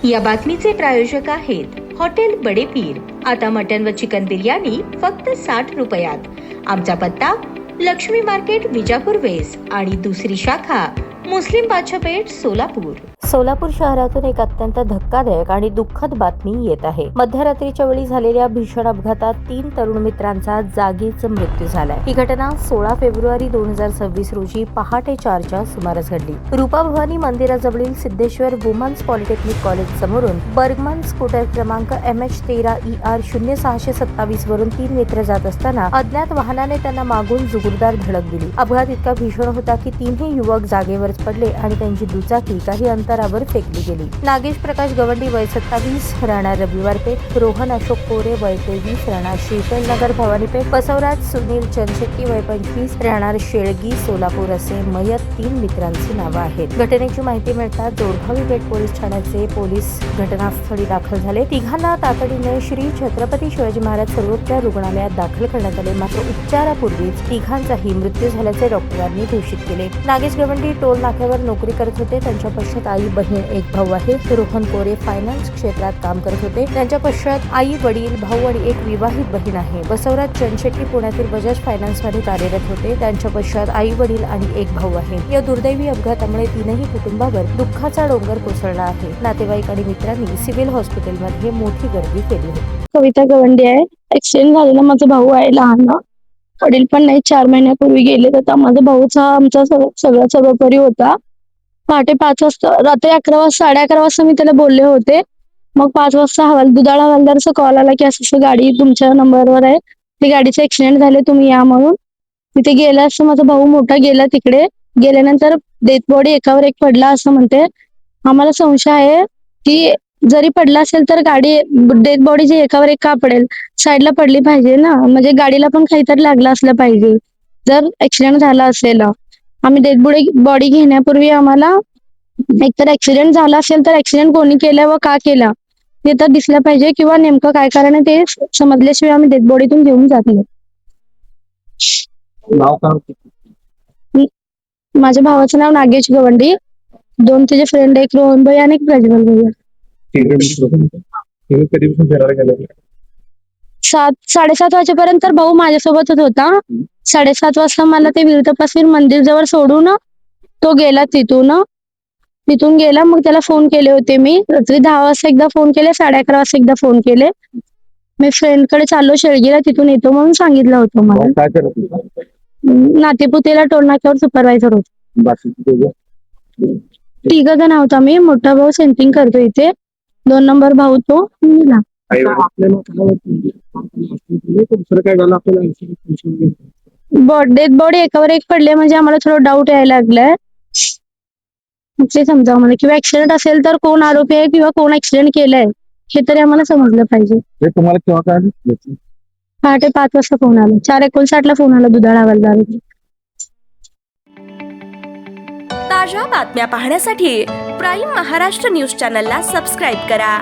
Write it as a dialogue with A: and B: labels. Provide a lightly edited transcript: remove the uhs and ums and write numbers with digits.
A: या बातमीचे प्रायोजक आहेत हॉटेल बडे पीर। आता मटन व चिकन बिर्याणी फक्त 60 रुपयात। आमचा पत्ता लक्ष्मी मार्केट विजापूर वेस्ट आणि दुसरी शाखा मुस्लिम बादशाहपेठ सोलापूर।
B: सोलापूर शहरातून एक अत्यंत धक्कादायक आणि दुःखद बातमी येत आहे। मध्यरात्रीच्या वेळी झालेल्या भीषण अपघातात 3 तरुण मित्रांचा जागीच मृत्यू झालाय। ही घटना 16 फेब्रुवारी 2026 रोजी पहाटे 4च्या सुमारास घडली। Rupa Bhavani मंदिराजवळील Siddheshwar women's polytechnic college समोरून बर्गमन स्कूटर क्रमांक MH13ER0627 वरून 3 मित्र जात असताना अज्ञात वाहनाने त्यांना मागून जोरदार धडक दिली। अपघात इतका भीषण होता की तीनही युवक जागेवरच पडले आणि त्यांची दुचाकी काही अंतरावर फेकली गेली। नागेश प्रकाश गवंडी वय 27 राहणार रविवार पेठ, रोहन अशोक कोरे वय 23 राहणार श्रीफळ नगर भवानीपेठ, बसवराज सुनील चंदशेट्टी वय 25 राहणार शेळगी सोलापूर असे मयत 3 मित्रांची नावे आहेत। घटनेची माहिती मिळताच जोडगावी पेठ पोलीस ठाण्याचे पोलीस घटनास्थळी दाखल झाले। तिघांना तातडीने श्री छत्रपती शिवाजी महाराज सर्वोपचार रुग्णालयात दाखल करण्यात आले, मात्र उपचारापूर्वीच तिघांचाही मृत्यू झाल्याचे डॉक्टरांनी घोषित केले। नागेश गवंडी टोल नाक्यावर नोकरी करत होते। त्यांच्या पश्चात आई बहीण एक भाऊ आहे। रोहन कोरे फायनान्स क्षेत्रात काम करत होते। त्यांच्या पश्चात आई वडील भाऊ आणि एक विवाहित बहीण आहे। बसवराज चंदशेट्टी पुण्यातील बजाज फायनान्स मध्ये कार्यरत होते। त्यांच्या पश्चात आई वडील आणि एक भाऊ आहे। या दुर्दैवी अपघातामुळे तीनही कुटुंबावर दुःखाचा डोंगर कोसळला आहे। नातेवाईक आणि मित्रांनी सिव्हिल हॉस्पिटलमध्ये मोठी गर्दी केली होती।
C: कविता गवंडी आहे। ऍक्सिडेंट झालेला माझा भाऊ आहे लहान, वडील पण नाही, 4 महिन्यापूर्वी गेले। तर माझा भाऊचा आमचा सगळा सर्वोपरी होता। पहाटे 5 वाजता, रात्री 11 वाजता 11:30 वाजता मी त्याला बोलले होते। मग 5 वाजता दुधाळ हवालदारचा कॉल आला की असं गाडी तुमच्या नंबरवर आहे, ती गाडीचा ऍक्सिडेंट झाले, तुम्ही या म्हणून। तिथे गेला असता माझा भाऊ मोठा गेला। तिकडे गेल्यानंतर डेथ बॉडी एकावर एक पडला असं म्हणते। आम्हाला संशय आहे की जरी पडला असेल तर गाडी डेथ बॉडी जी एकावर एक का पडेल, साईडला पडली पाहिजे ना, म्हणजे गाडीला पण काहीतरी लागलं असलं पाहिजे जर ऍक्सिडेंट झाला असेल। आम्ही डेथ बॉडी घेण्यापूर्वी आम्हाला एकतर ऍक्सिडेंट झाला असेल तर ऍक्सिडेंट कोणी केला व का केला ते तर दिसलं पाहिजे, किंवा नेमकं काय कारण आहे ते समजल्याशिवाय आम्ही डेथ बॉडीतून घेऊन जात नाही। माझ्या भावाचं नाव नागेश गवंडी, 2 त्याचे फ्रेंड, एक रोहन भाई आणि एक प्रज्वल भैया। 7-7:30 वाजेपर्यंत तर भाऊ माझ्यासोबतच होता। 7:30 वाजता मला ते वीरतपासवीर मंदिर जवळ सोडून तो गेला। तिथून गेला, मग त्याला फोन केले होते मी रात्री 10 वाजता एकदा फोन केले, 11:30 वाजता एकदा फोन केले। मी फ्रेंडकडे चाललो शेळगीला, तिथून येतो म्हणून सांगितलं होतं मला। नातेपुतेला टोल नाक्यावर सुपरवायझर होतो। 3 जण होता मी, मोठा भाऊ सेंटिंग करतो इथे, 2 नंबर भाऊ तो गेला। डेथ बॉडी एकावर एक पडले म्हणजे आम्हाला थोडं डाऊट यायला लागलाय, ते समजावं मला, किंवा ऍक्सिडेंट असेल तर कोण आरोपी आहे किंवा कोण ऍक्सिडेंट केलाय हे तरी आम्हाला समजलं पाहिजे। पहाटे 5 वाजता फोन आला, 4:59 फोन आला दुधाळ हवालदार।
D: ताज्या बातम्या पाहण्यासाठी प्राईम महाराष्ट्र न्यूज चॅनलला सबस्क्राईब करा।